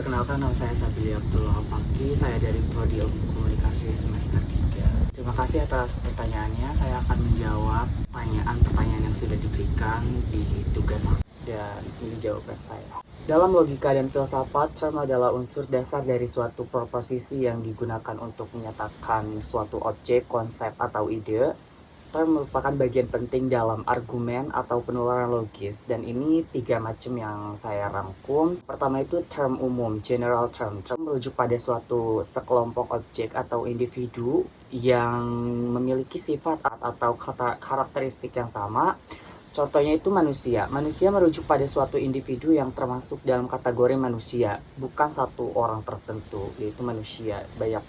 Perkenalkan, nama saya Sabili Abdullah Paki. Saya dari Prodi Ilmu Komunikasi semester 3. Terima kasih atas pertanyaannya. Saya akan menjawab pertanyaan-pertanyaan yang sudah diberikan di tugas dan ini jawaban saya. Dalam logika dan filsafat, term adalah unsur dasar dari suatu proposisi yang digunakan untuk menyatakan suatu objek, konsep, atau ide. Term merupakan bagian penting dalam argumen atau penularan logis, dan ini 3 macam yang saya rangkum. Pertama itu term umum, general term. Term merujuk pada suatu sekelompok objek atau individu yang memiliki sifat atau karakteristik yang sama. Contohnya itu manusia. Manusia merujuk pada suatu individu yang termasuk dalam kategori manusia, bukan satu orang tertentu, yaitu manusia,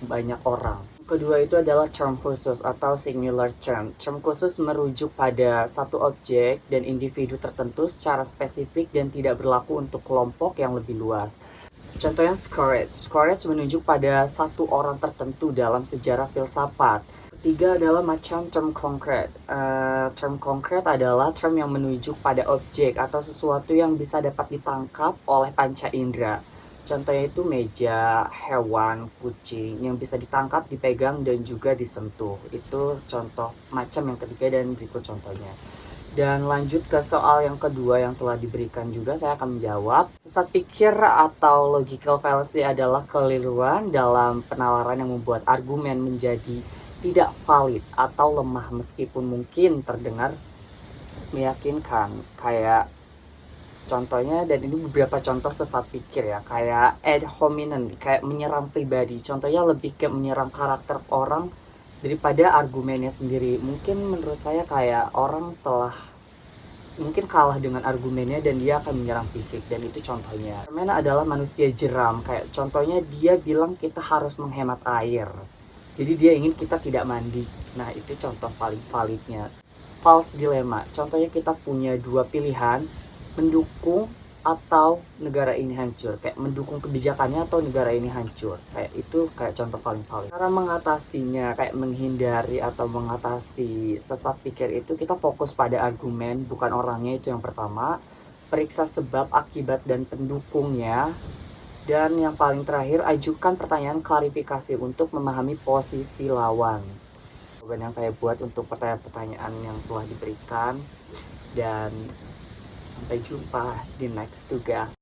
banyak orang. Kedua itu adalah term khusus atau singular term. Term khusus merujuk pada satu objek dan individu tertentu secara spesifik dan tidak berlaku untuk kelompok yang lebih luas. Contohnya scourge. Scourge menunjuk pada satu orang tertentu dalam sejarah filsafat. Ketiga adalah macam term konkret. Term konkret adalah term yang menunjuk pada objek atau sesuatu yang bisa dapat ditangkap oleh panca indera. Contohnya itu meja, hewan, kucing yang bisa ditangkap, dipegang, dan juga disentuh. Itu contoh macam yang ketiga dan berikut contohnya. Dan lanjut ke soal yang kedua yang telah diberikan juga, saya akan menjawab. Sesat pikir atau logical fallacy adalah keliruan dalam penawaran yang membuat argumen menjadi tidak valid atau lemah meskipun mungkin terdengar meyakinkan. Kayak contohnya, dan ini beberapa contoh sesat pikir ya, kayak ad hominem, kayak menyerang pribadi. Contohnya lebih ke menyerang karakter orang daripada argumennya sendiri. Mungkin menurut saya kayak orang mungkin kalah dengan argumennya dan dia akan menyerang fisik, dan itu contohnya. Permainan adalah manusia jeram, kayak contohnya dia bilang kita harus menghemat air. Jadi dia ingin kita tidak mandi. Nah, itu contoh paling validnya. False dilemma. Contohnya kita punya dua pilihan, mendukung atau negara ini hancur. Kayak mendukung kebijakannya atau negara ini hancur. Kayak itu kayak contoh paling valid. Cara mengatasinya, kayak menghindari atau mengatasi sesat pikir itu, kita fokus pada argumen, bukan orangnya, itu yang pertama. Periksa sebab, akibat, dan pendukungnya. Dan yang paling terakhir, ajukan pertanyaan klarifikasi untuk memahami posisi lawan. Jawaban yang saya buat untuk pertanyaan-pertanyaan yang telah diberikan. Dan sampai jumpa di next tugas.